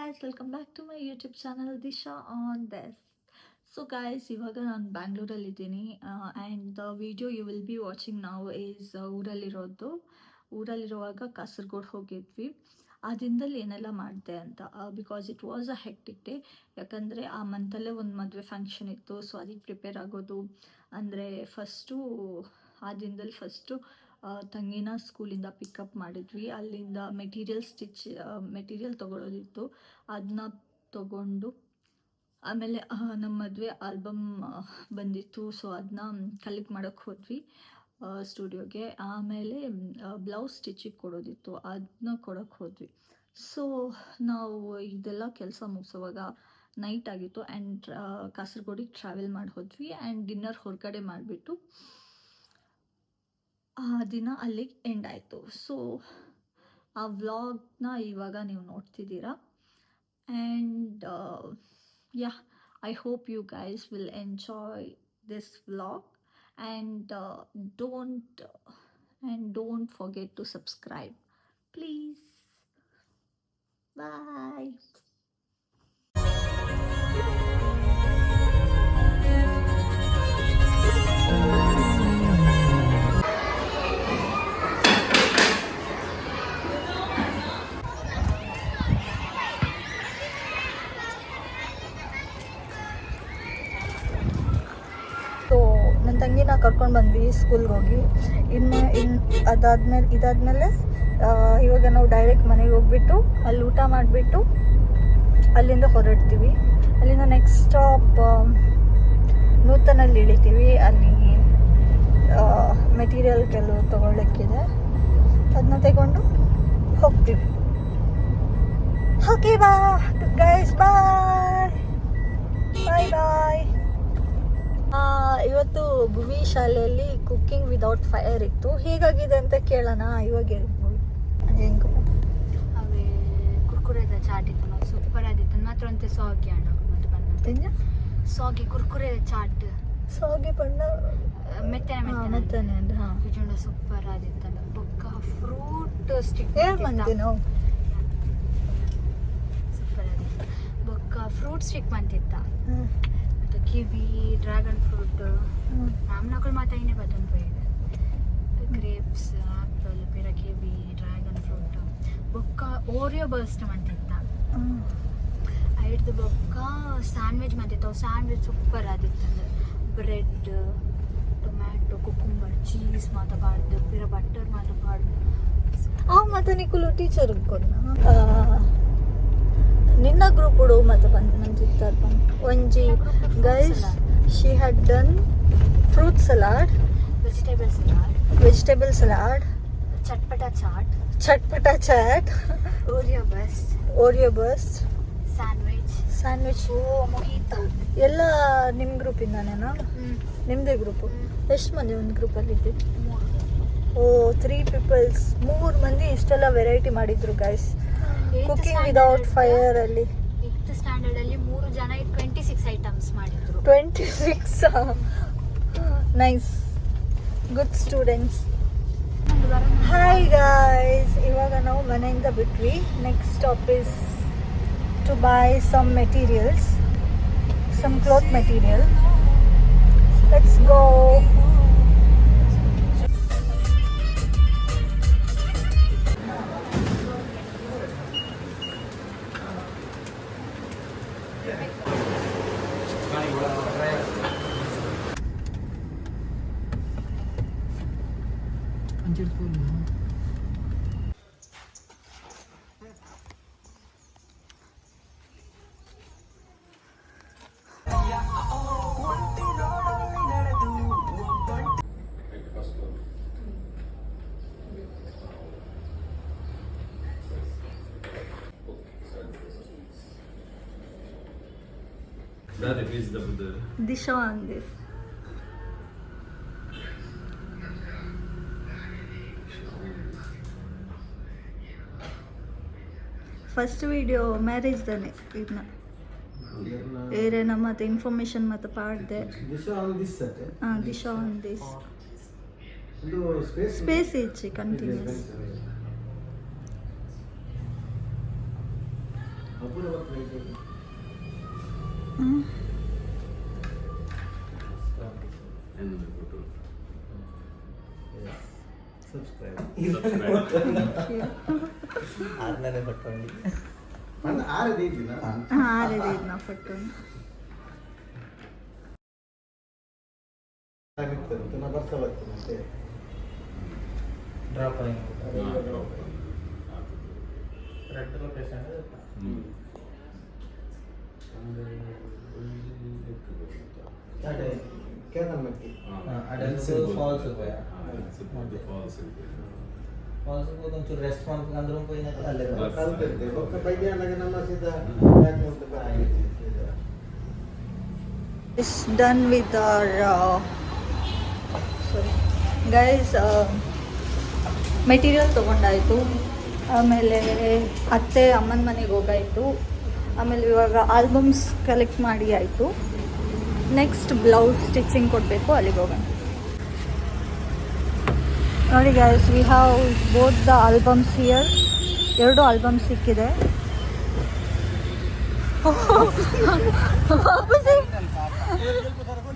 guys, welcome back to my YouTube channel Disha on this. So guys, ಇವಾಗ ನಾನು ಬ್ಯಾಂಗ್ಳೂರಲ್ಲಿದ್ದೀನಿ and the video you will be watching ನಾವು is ಊರಲ್ಲಿರುವಾಗ ಕಾಸರಗೋಡು ಹೋಗಿದ್ವಿ. ಆ ದಿನದಲ್ಲಿ ಏನೆಲ್ಲ ಮಾಡಿದೆ ಅಂತ, because it was a hectic day. ಯಾಕಂದರೆ ಆ ಮಂತಲ್ಲೇ ಒಂದು ಮದುವೆ ಫಂಕ್ಷನ್ ಇತ್ತು, ಸೊ ಅದಕ್ಕೆ ಪ್ರಿಪೇರ್ ಆಗೋದು. ಅಂದರೆ ಆ ದಿನದಲ್ಲಿ ಫಸ್ಟು ತಂಗಿನ ಸ್ಕೂಲಿಂದ ಪಿಕಪ್ ಮಾಡಿದ್ವಿ. ಅಲ್ಲಿಂದ ಮೆಟೀರಿಯಲ್ ತೊಗೊಳೋದಿತ್ತು, ಅದನ್ನ ತೊಗೊಂಡು ಆಮೇಲೆ ನಮ್ಮ ಮದುವೆ ಆಲ್ಬಮ್ ಬಂದಿತ್ತು, ಸೊ ಅದನ್ನ ಕಲೆಕ್ಟ್ ಮಾಡೋಕ್ಕೆ ಹೋದ್ವಿ ಸ್ಟುಡಿಯೋಗೆ. ಆಮೇಲೆ ಬ್ಲೌಸ್ ಸ್ಟಿಚಿಗೆ ಕೊಡೋದಿತ್ತು, ಅದನ್ನ ಕೊಡೋಕ್ಕೆ ಹೋದ್ವಿ. ಸೊ ನಾವು ಇದೆಲ್ಲ ಕೆಲಸ ಮುಗಿಸೋವಾಗ ನೈಟ್ ಆಗಿತ್ತು ಆ್ಯಂಡ್ ಕಾಸರಗೋಡಿಗೆ ಟ್ರಾವೆಲ್ ಮಾಡಿ ಹೋದ್ವಿ. ಆ್ಯಂಡ್ ಡಿನ್ನರ್ ಹೊರಗಡೆ ಮಾಡಿಬಿಟ್ಟು ಆ ದಿನ ಅಲ್ಲಿಗೆ ಎಂಡ್ ಆಯಿತು. ಸೊ ಆ ವ್ಲಾಗ್ನ ಇವಾಗ ನೀವು ನೋಡ್ತಿದ್ದೀರಾ. And I hope you guys will enjoy this vlog, and don't forget to subscribe, please. Bye. ನನ್ನ ತಂಗಿನ ಕರ್ಕೊಂಡು ಬಂದ್ವಿ ಸ್ಕೂಲ್ಗೆ ಹೋಗಿ. ಇದಾದ್ಮೇಲೆ ಇವಾಗ ನಾವು ಡೈರೆಕ್ಟ್ ಮನೆಗೆ ಹೋಗ್ಬಿಟ್ಟು ಅಲ್ಲಿ ಊಟ ಮಾಡಿಬಿಟ್ಟು ಅಲ್ಲಿಂದ ಹೊರಡ್ತೀವಿ. ಅಲ್ಲಿಂದ ನೆಕ್ಸ್ಟ್ ಸ್ಟಾಪ್ ನೂತನಲ್ಲಿ ಇಳಿತೀವಿ. ಅಲ್ಲಿ ಮೆಟೀರಿಯಲ್ ಕೆಲವು ತೊಗೊಳ್ಳೋಕ್ಕಿದೆ, ಅದನ್ನ ತಗೊಂಡು ಹೋಗ್ತೀವಿ. ಓಕೆ ಗೈಸ್, ಬಾಯ್ ಬಾಯ್. ಇವತ್ತು ಭುವಿ ಶಾಲೆಯಲ್ಲಿ ಕುಕ್ಕಿಂಗ್ ವಿದೌಟ್ ಫೈರ್ ಇತ್ತು. ಹೇಗಾಗಿದೆ ಅಂತ ಕೇಳೋಣ. ಇವಾಗ ಹೇಳ್ಬೋದು. ಹೆಂಗೆ ಅವೇ ಕುರ್ಕುರೆದ ಚಾಟ್ ಇತ್ತು, ನಾವು ಸೂಪರ್ ಆದಿತ್ತು. ಮಾತ್ರ ಅಂತ ಸಾಗಿ ಅಣ್ಣ ಮತ್ತೆ ಬಣ್ಣ ಸಾಗಿ ಕುರ್ಕುರೆ ಚಾಟ್ ಸಾಗಿ ಬಣ್ಣ ಮೆತ್ತನೆ ಹಾಂ ವಿಜುಂಡ ಸೂಪರ್ ಆದಿತ್ತಲ್ಲ. ಬೊಕ್ಕ ಫ್ರೂಟ್ ಸ್ಟಿಕ್ ಮಂದಿ ನಾವು ಸೂಪರ್ ಆದಿತ್ತು. ಬೊಕ್ಕ ಫ್ರೂಟ್ ಸ್ಟಿಕ್ ಮಂತಿತ್ತ, ಕಿವಿ, ಡ್ರ್ಯಾಗನ್ ಫ್ರೂಟ್, ನಮ್ಮಗಳು ಮಾತಾಯಿನೇ ಬರ್ತಂತ ಈಗ ಗ್ರೇಪ್ಸ್, ಆ್ಯಪಲ್, ಪಿರ ಕಿವಿ, ಡ್ರ್ಯಾಗನ್ ಫ್ರೂಟ್. ಬೊಕ್ಕ ಓರಿಯೋ ಬರ್ಸ್ಟ್ ಮಂತಿತ್ತ. ಐಡ್ದು ಬೊಕ್ಕ ಸ್ಯಾಂಡ್ವಿಚ್ ಮಂತಿತ್ತು. ಸ್ಯಾಂಡ್ವಿಚ್ ಸೂಪರ್ ಆದಿತ್ತಂದ್ರೆ ಬ್ರೆಡ್, ಟೊಮ್ಯಾಟೊ, ಕುಕುಂಬರ್, ಚೀಸ್ ಮಾತಾಡ್ದು, ಪಿರ ಬಟರ್ ಮಾತಾಡ್ದು. ಮತ್ತು ನಿಕುಲು ಟೀಚರ್ ನಿನ್ನ ಗ್ರೂಪ್ ಹುಡು ಮತ್ತು ಬಂದಿರ್ತಾರೆ ಒಂಜಿ guys. She had done fruit salad, vegetable salad, ಚಟ್ಪಟ chaat, Oreo burst, sandwich. Mojito ಎಲ್ಲ ನಿಮ್ಮ ಗ್ರೂಪಿಂದಾನೇನಾ? ನಿಮ್ಮದೇ ಗ್ರೂಪು? ಎಷ್ಟು ಮಂದಿ ಒಂದು ಗ್ರೂಪಲ್ಲಿದ್ದೆ? 3 ಪೀಪಲ್ಸ್, 3 ಮಂದಿ ಇಷ್ಟೆಲ್ಲ ವೆರೈಟಿ ಮಾಡಿದ್ರು ಗೈಸ್. ಕುಕಿಂಗ್ ವಿದೌಟ್ ಫೈರ್ ಅಲ್ಲಿ 8th ಸ್ಟ್ಯಾಂಡರ್ಡ್ ಅಲ್ಲಿ 3 ಜನ 26 ಐಟಮ್ಸ್ ಮಾಡಿದ್ರು. 26 nice, good students. Hi guys, ಇವಾಗ ನಾವು ಮನೆಯಿಂದ ಬಿಟ್ವಿ. Next stop is to buy some materials, some cloth material. Let's go. Disha on this. First video marriage ತಾನೆ ಇದನ್ನ ಏರೇನ ಮತ್ತು ಇನ್ಫಾರ್ಮೇಷನ್ ಮತ್ತು ಪಾಡ್ದೆ. ದಿಶಾ ಆನ್ ದಿಸ್ ಸ್ಪೇಸ್ ಇಚ್ಚಿ ಕಂಟಿನ್ಯೂಸ್ ಆರ್ನರೆ ಪಟ್ಟೊಂಡಿ ನಾ ಪಟ್ಟು drop red location falls falls ಒಂಚೂರು ರೆಸ್ಟ್ ಮಾಡ್ಬೇಕಂದ್ರೂ ಅಲ್ಲೇ It's done with our guys material ತೊಗೊಂಡಾಯಿತು, ಆಮೇಲೆ ಅತ್ತೆ ಅಮ್ಮನ ಮನೆಗೆ ಹೋಗಾಯಿತು, ಆಮೇಲೆ ಇವಾಗ ಆಲ್ಬಮ್ಸ್ ಕಲೆಕ್ಟ್ ಮಾಡಿ ಆಯಿತು. ನೆಕ್ಸ್ಟ್ ಬ್ಲೌಸ್ ಸ್ಟಿಚಿಂಗ್ ಕೊಡಬೇಕು, ಅಲ್ಲಿಗೆ ಹೋಗೋಣ. ನೋಡಿ guys, we have both the albums here. 2 albums ಸಿಕ್ಕಿದೆ.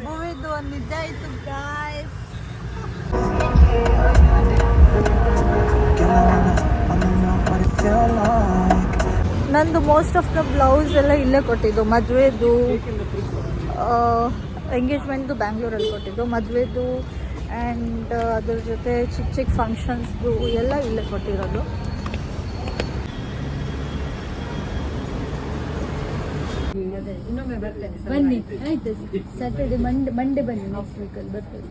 ಮೂವಿದು ಒಂದು ನಿಜ ಆಯಿತು ಗಾಯ್ಸ್. ನಂದು ಮೋಸ್ಟ್ ಆಫ್ ದ ಬ್ಲೌಸ್ ಎಲ್ಲ ಇಲ್ಲೇ ಕೊಟ್ಟಿದ್ದು. ಮದುವೆದು, ಎಂಗೇಜ್ಮೆಂಟ್ದು ಬ್ಯಾಂಗ್ಳೂರಲ್ಲಿ ಕೊಟ್ಟಿದ್ದು, ಮದುವೆದು ಆ್ಯಂಡ್ ಅದ್ರ ಜೊತೆ ಚಿಕ್ಕ ಚಿಕ್ಕ ಫಂಕ್ಷನ್ಸ್ದು ಎಲ್ಲ ಇಲ್ಲೇ ಕೊಟ್ಟಿರೋದು. ಇನ್ನೊಮ್ಮೆ ಬರ್ತೇನೆ, ಬನ್ನಿ ಆಯ್ತು. ಸ್ಯಾಟರ್ಡೆ ಮಂಡೇ ಬನ್ನಿ, ನೆಕ್ಸ್ಟ್ ವೀಕಲ್ಲಿ ಬರ್ತೇನೆ.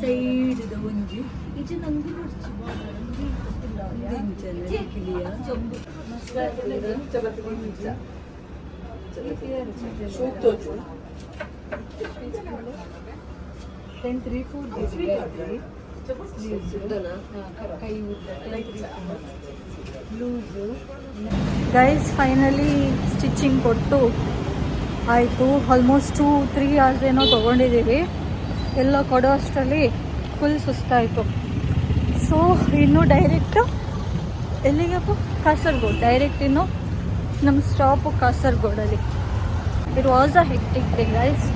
ಸೈಡ್ ಒಂಜಿ ಇದು ನಂಗೆ ಗೈಸ್ ಫೈನಲಿ ಸ್ಟಿಚಿಂಗ್ ಕೊಟ್ಟು ಆಯಿತು. ಆಲ್ಮೋಸ್ಟ್ 2-3 hours ಏನೋ ತೊಗೊಂಡಿದ್ದೀವಿ. ಎಲ್ಲ ಕೊಡೋ ಅಷ್ಟರಲ್ಲಿ ಫುಲ್ ಸುಸ್ತಾಯಿತು. ಸೊ ಇನ್ನು ಡೈರೆಕ್ಟು ಎಲ್ಲಿಗಪ್ಪ? ಕಾಸರಗೋಡು. ಡೈರೆಕ್ಟ್ ಇನ್ನು ನಮ್ಮ ಸ್ಟಾಪು ಕಾಸರಗೋಡಲ್ಲಿ. It was a hectic day guys.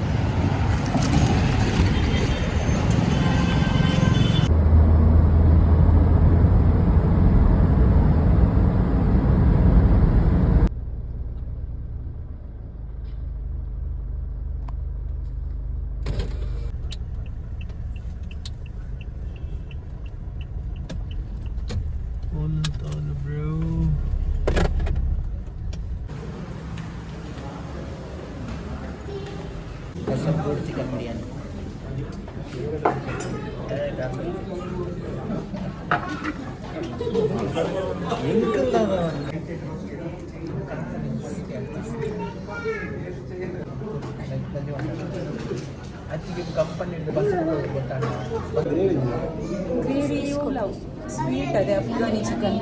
Kasaragod chicken biryani. Company sweet ಅದೇ ಅಫ್ಘಾನಿ ಚಿಕನ್.